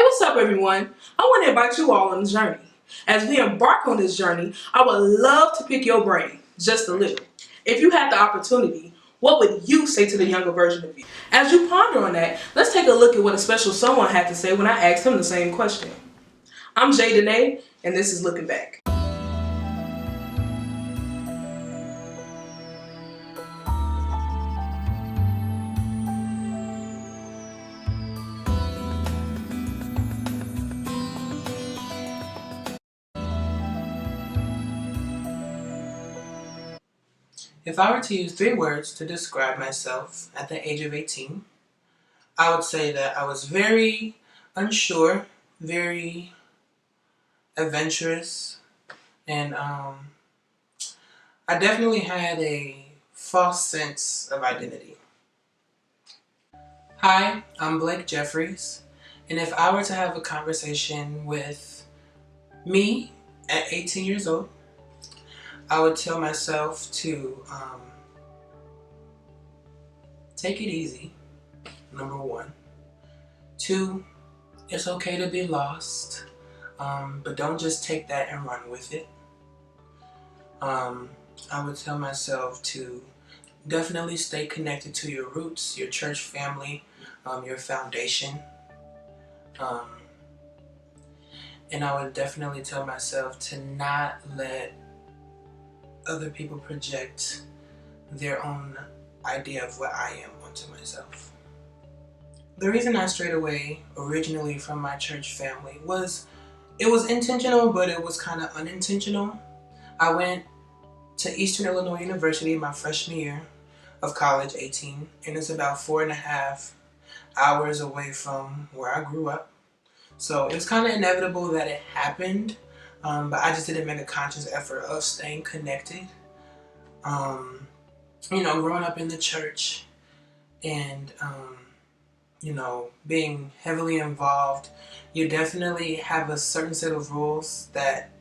What's up everyone? I want to invite you all on the journey. As we embark on this journey, I would love to pick your brain just a little. If you had the opportunity, what would you say to the younger version of you? As you ponder on that, let's take a look at what a special someone had to say when I asked him the same question. I'm Jay Danae, and this is Looking Back. If I were to use 3 words to describe myself at the age of 18, I would say that I was very unsure, very adventurous, and I definitely had a false sense of identity. Hi, I'm Blake Jeffries, and if I were to have a conversation with me at 18 years old, I would tell myself to take it easy, number 1. 2, it's okay to be lost, but don't just take that and run with it. I would tell myself to definitely stay connected to your roots, your church family, your foundation. And I would definitely tell myself to not let other people project their own idea of what I am onto myself. The reason I strayed away originally from my church family was, it was intentional, but it was kind of unintentional. I went to Eastern Illinois University my freshman year of college, 18, and it's about 4.5 hours away from where I grew up. So it was kind of inevitable that it happened. But I just didn't make a conscious effort of staying connected. Growing up in the church and, being heavily involved, you definitely have a certain set of rules that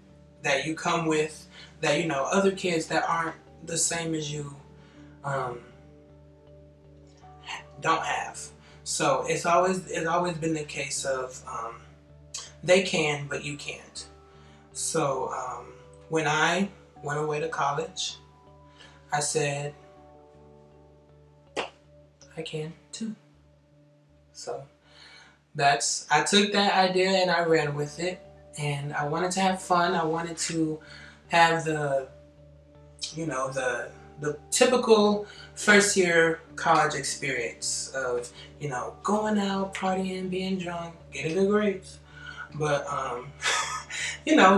you come with that, other kids that aren't the same as you don't have. So it's always been the case of they can, but you can't. So when I went away to college, I said, I can too. So I took that idea and I ran with it, and I wanted to have fun. I wanted to have the typical first year college experience of, going out, partying, being drunk, getting good grades. But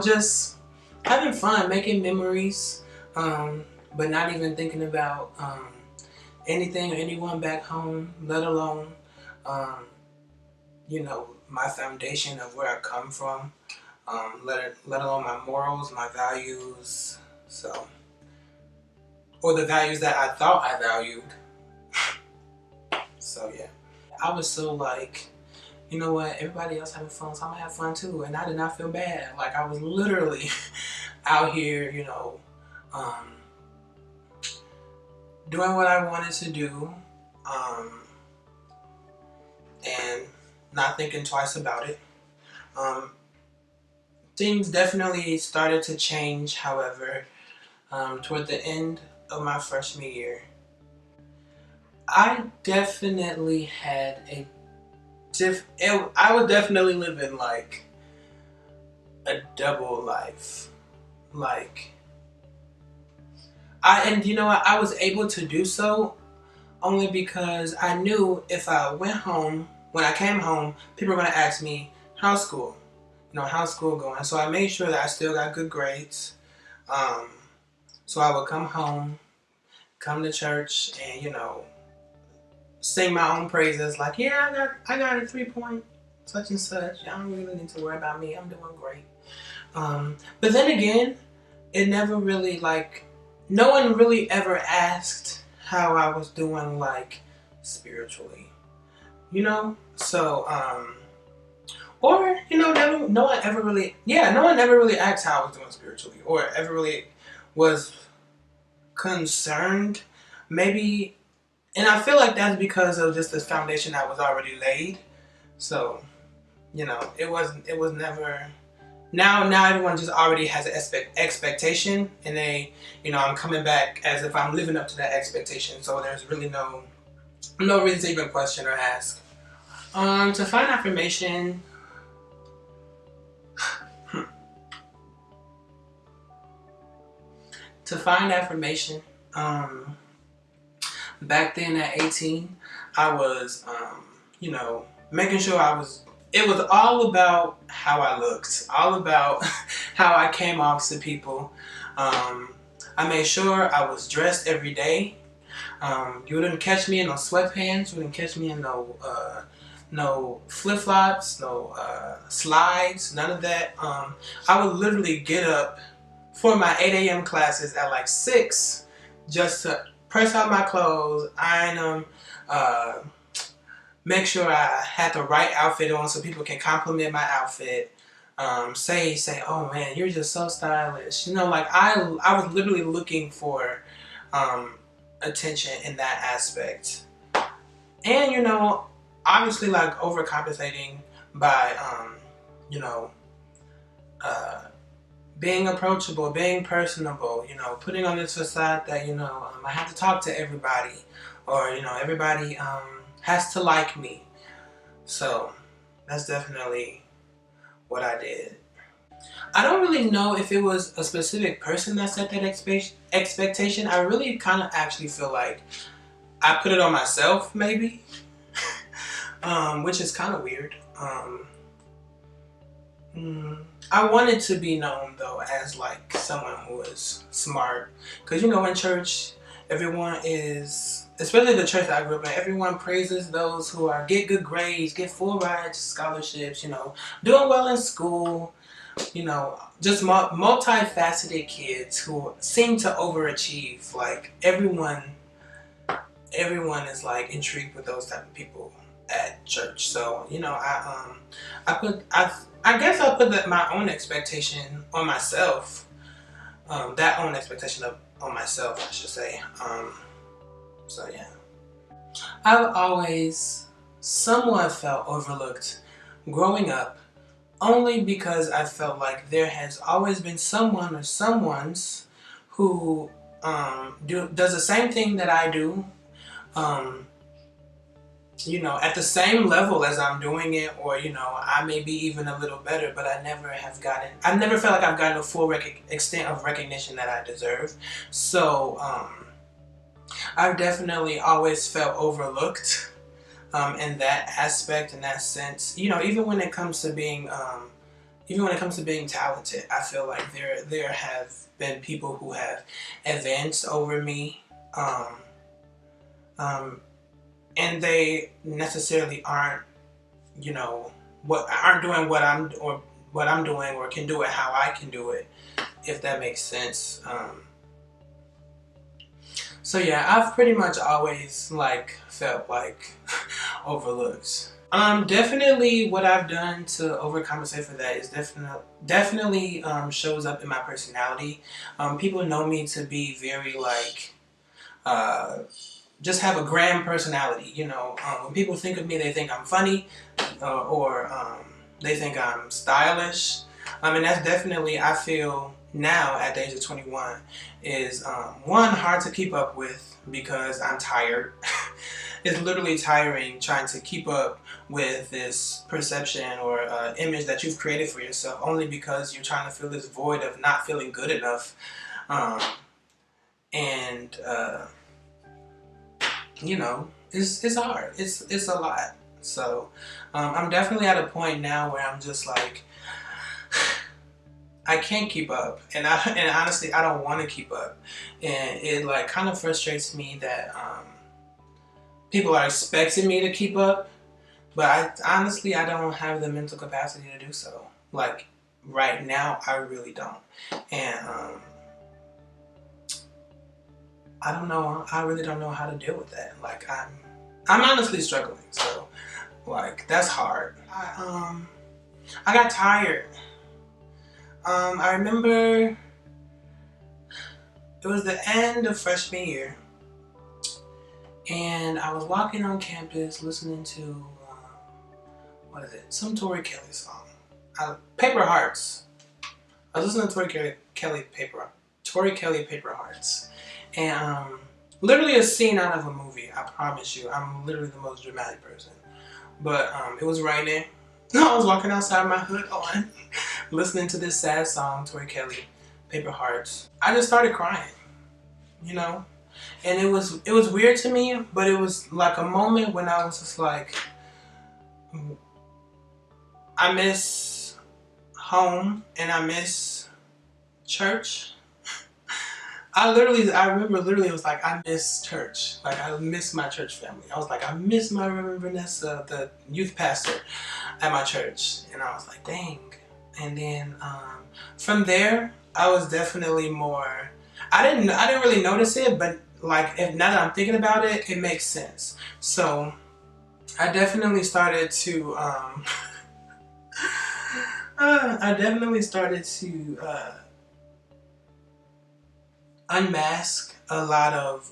just having fun, making memories, but not even thinking about anything or anyone back home, let alone, my foundation of where I come from, let alone my morals, my values, or the values that I thought I valued. So yeah, I was so like, you know what, everybody else having fun, so I'm gonna have fun too. And I did not feel bad. Like, I was literally out here, doing what I wanted to do, and not thinking twice about it. Things definitely started to change, however, toward the end of my freshman year. I definitely had I was definitely living like a double life. I was able to do so only because I knew if I went home, when I came home, people were going to ask me, how's school? How's school going? So I made sure that I still got good grades. So I would come home, come to church, and, sing my own praises. Like, yeah, I got a 3-point such and such. I don't really need to worry about me. I'm doing great. But then again, it never really, no one really ever asked how I was doing, spiritually, So, no one ever really asked how I was doing spiritually, or ever really was concerned. Maybe, and I feel like that's because of just this foundation that was already laid. So, You know, it was never. Now everyone just already has an expectation, and I'm coming back as if I'm living up to that expectation. So there's really no reason to even question or ask. To find affirmation, to find affirmation, back then at 18, I was, making sure it was all about how I looked, all about how I came off to people. I made sure I was dressed every day. You wouldn't catch me in no sweatpants. You wouldn't catch me in no flip-flops, no slides, none of that. I would literally get up for my 8 a.m. classes at like 6 just to press out my clothes, iron them, make sure I had the right outfit on so people can compliment my outfit. Say, oh man, you're just so stylish. Like I was literally looking for attention in that aspect. And obviously like overcompensating by being approachable, being personable, putting on this facade that I have to talk to everybody, or everybody has to like me. So that's definitely what I did. I don't really know if it was a specific person that set that expectation. I really kind of actually feel like I put it on myself, maybe, which is kind of weird. I wanted to be known though as like someone who is smart, because in church, everyone is, especially the church that I grew up in, everyone praises those who get good grades, get full rides, scholarships, doing well in school, just multifaceted kids who seem to overachieve. Like everyone is like intrigued with those type of people at church. So I guess I put my own expectation on myself. That own expectation on myself, I should say. So yeah, I've always somewhat felt overlooked growing up, only because I felt like there has always been someone or someones who does the same thing that I do. At the same level as I'm doing it, or I may be even a little better, but I've never felt like I've gotten the full extent of recognition that I deserve. So I've definitely always felt overlooked in that aspect, in that sense. Even when it comes to being talented, I feel like there have been people who have advanced over me. And they necessarily aren't doing what I'm doing, or can do it how I can do it, if that makes sense. So yeah, I've pretty much always like felt like overlooked. Definitely what I've done to overcompensate for that is definitely shows up in my personality. People know me to be very like just have a grand personality. When people think of me, they think I'm funny, or they think I'm stylish. And that's definitely, I feel now at the age of 21, is one, hard to keep up with because I'm tired. It's literally tiring trying to keep up with this perception or image that you've created for yourself, only because you're trying to fill this void of not feeling good enough. And it's hard. It's a lot. So I'm definitely at a point now where I'm just like, I can't keep up, and honestly I don't want to keep up, and it like kind of frustrates me that people are expecting me to keep up, but I don't have the mental capacity to do so. Like right now, I really don't, and I don't know. I really don't know how to deal with that. Like I'm honestly struggling. So like that's hard. I got tired. I remember it was the end of freshman year, and I was walking on campus listening to what is it? Some Tori Kelly song. Paper Hearts. I was listening to Tori Kelly Paper Hearts. And literally a scene out of a movie. I promise you. I'm literally the most dramatic person. But it was raining. I was walking outside my hood on, listening to this sad song, Tori Kelly, Paper Hearts. I just started crying, you know? And it was weird to me, but it was like a moment when I was just like, I miss home and I miss church. I remember it was like, I miss church. Like, I miss my church family. I was like, I miss my Reverend Vanessa, the youth pastor at my church. And I was like, dang. And then from there, I was definitely more, I didn't really notice it, but like, now that I'm thinking about it, it makes sense. So I definitely started to, unmask a lot of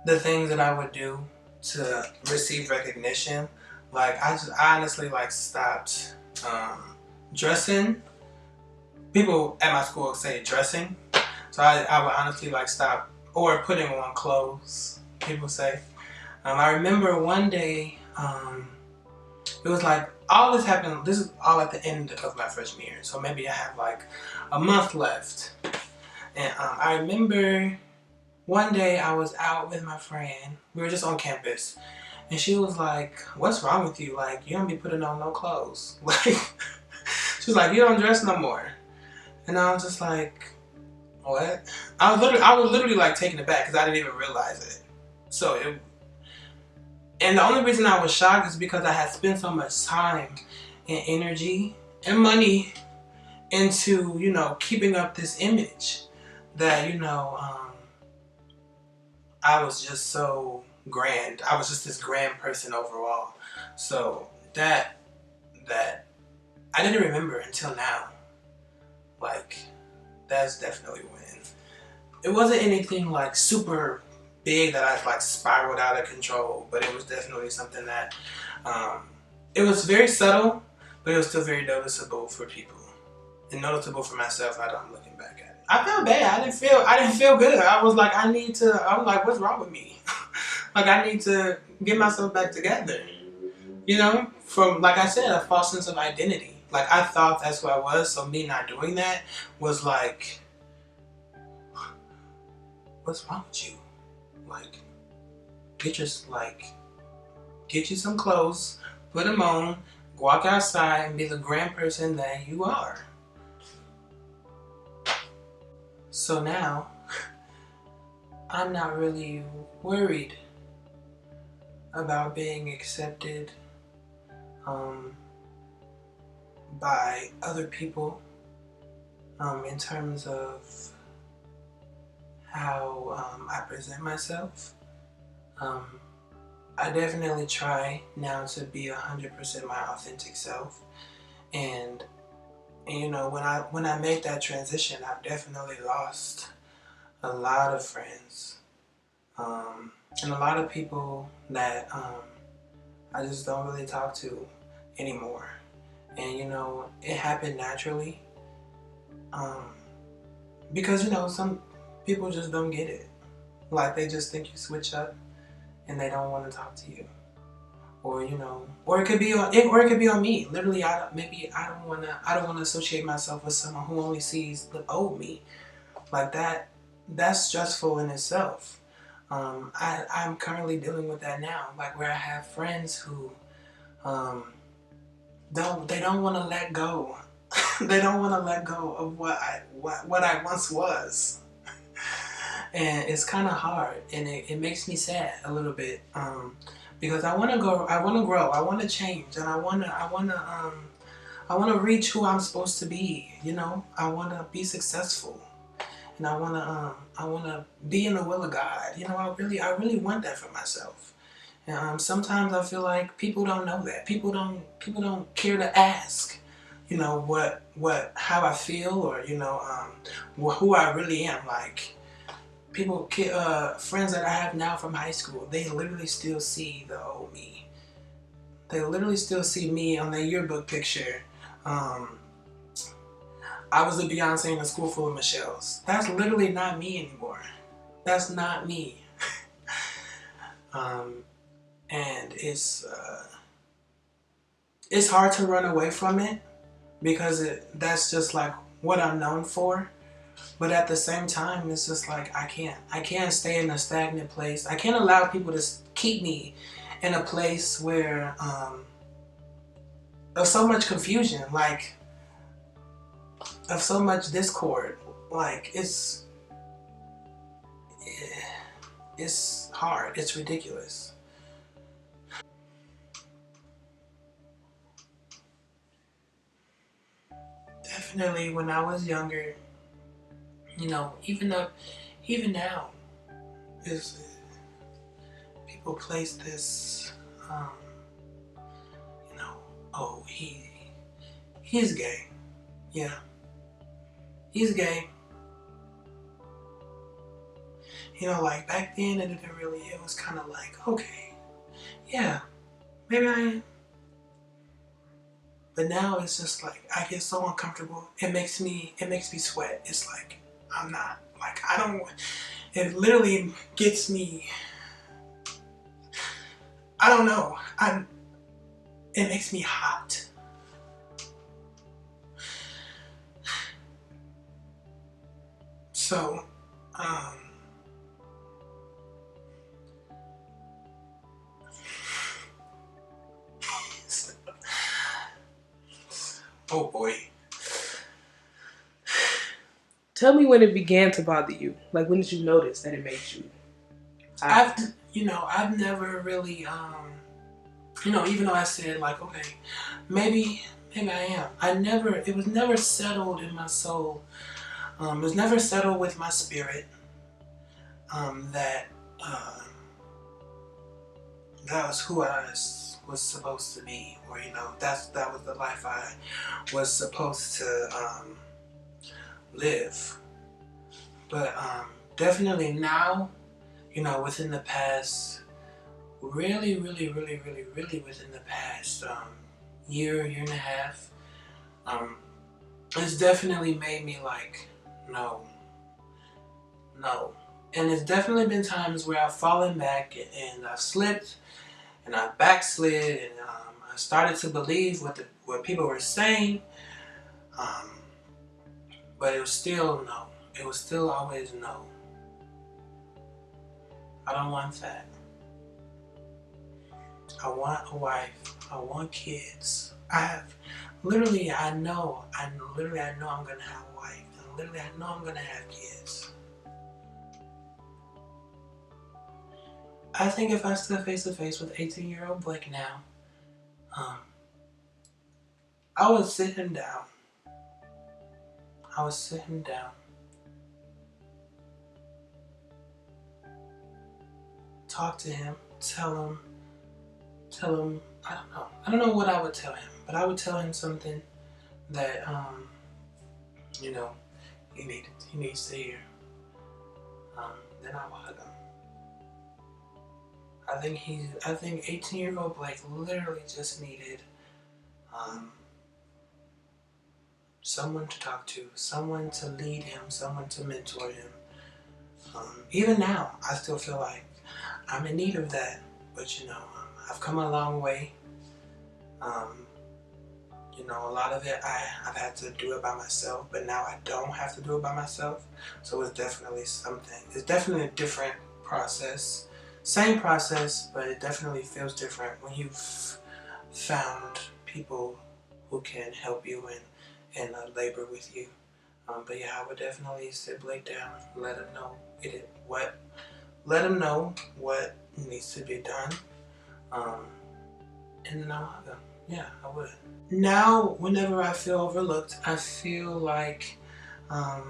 the things that I would do to receive recognition. Like, I honestly like stopped dressing. People at my school say dressing, so I would honestly like stop, or putting on clothes, people say. I remember one day, it was like, all this happened, this is all at the end of my freshman year, so maybe I have like a month left. And I remember one day I was out with my friend, we were just on campus, and she was like, what's wrong with you? Like, you don't be putting on no clothes. Like, she was like, you don't dress no more. And I was just like, what? I was literally like taken aback because I didn't even realize it. And the only reason I was shocked is because I had spent so much time and energy and money into, you know, keeping up this image that, you know, I was just so grand. I was just this grand person overall. So that I didn't remember until now. Like, that's definitely when. It wasn't anything like super big that I like spiraled out of control, but it was definitely something that, it was very subtle, but it was still very noticeable for people. And noticeable for myself, I'm looking back at it. I felt bad. I didn't feel good. I was like, what's wrong with me? Like, I need to get myself back together. You know? From, like I said, a false sense of identity. Like, I thought that's who I was, so me not doing that was like, what's wrong with you? Like, get you some clothes, put them on, walk outside, and be the grand person that you are. So now, I'm not really worried about being accepted by other people in terms of how I present myself. I definitely try now to be 100% my authentic self, and you know, when I made that transition, I've definitely lost a lot of friends, and a lot of people that I just don't really talk to anymore. And you know, it happened naturally, because you know, some people just don't get it. Like, they just think you switch up and they don't want to talk to you, or you know, or it could be on me. Literally, I don't want to associate myself with someone who only sees the old me. Like that. That's stressful in itself. I'm currently dealing with that now, like, where I have friends who don't want to let go. They don't want to let go of what I once was. And it's kind of hard, and it makes me sad a little bit, because I want to grow, I want to change, and I want to reach who I'm supposed to be. You know, I want to be successful, and I want to be in the will of God. You know, I really want that for myself. And sometimes I feel like people don't know that. People don't care to ask, you know, how I feel, or you know, who I really am. Like, friends that I have now from high school, they literally still see the old me. They literally still see me on their yearbook picture. I was a Beyonce in a school full of Michelles. That's literally not me anymore. That's not me. And it's hard to run away from it because that's just like what I'm known for. But at the same time, it's just like I can't stay in a stagnant place. I can't allow people to keep me in a place where of so much confusion, like of so much discord. Like it's hard. It's ridiculous. Definitely, when I was younger, even now, is people place this, oh, he's gay. Yeah, he's gay. Like back then, it was kind of like, okay, yeah, maybe I am. But now it's just like, I get so uncomfortable. It makes me sweat. It's like, I'm not, like, I don't, it literally gets me, I don't know, it makes me hot. So, oh boy. Tell me when it began to bother you. Like, when did you notice that it made you? I've never really, even though I said like, okay, maybe I am. It was never settled in my soul. It was never settled with my spirit. That was who I was supposed to be, or that was the life I was supposed to live. But definitely now, within the past, really within the past year and a half, it's definitely made me like, no. And it's definitely been times where I've fallen back and I've slipped and I've backslid and I started to believe what people were saying, but it was still no. It was still always no. I don't want that. I want a wife. I want kids. I know I'm gonna have a wife. And I know I'm gonna have kids. I think if I stood face to face with 18-year-old Blake now, I would sit him down. Talk to him. Tell him, I don't know what I would tell him, but I would tell him something that, he needs to hear. Then I will hug him. I think 18-year-old Blake literally just needed someone to talk to, someone to lead him, someone to mentor him. Even now, I still feel like I'm in need of that, but I've come a long way. A lot of it I've had to do it by myself, but now I don't have to do it by myself. So it's definitely something. It's definitely a different process. Same process, but it definitely feels different when you've found people who can help you and labor with you. But yeah, I would definitely sit Blake down, let him know what needs to be done, and then I'll hug him. Yeah, I would. Now, whenever I feel overlooked, I feel like I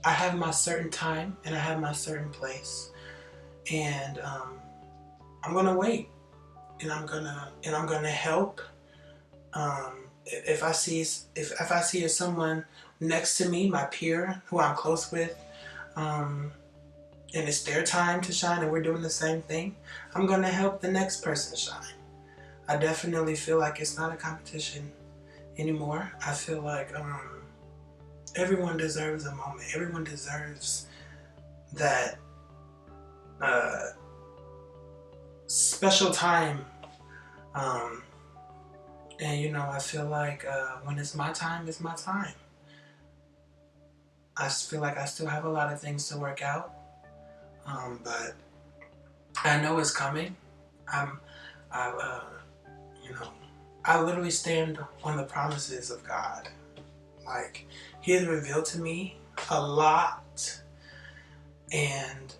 have my certain time and I have my certain place, and I'm gonna wait, and I'm gonna help. If I see someone next to me, my peer who I'm close with, and it's their time to shine and we're doing the same thing, I'm going to help the next person shine. I definitely feel like it's not a competition anymore. I feel like everyone deserves a moment. Everyone deserves that special time. And you know, I feel like when it's my time, it's my time. I feel like I still have a lot of things to work out, but I know it's coming. I, you know, I literally stand on the promises of God. He has revealed to me a lot, and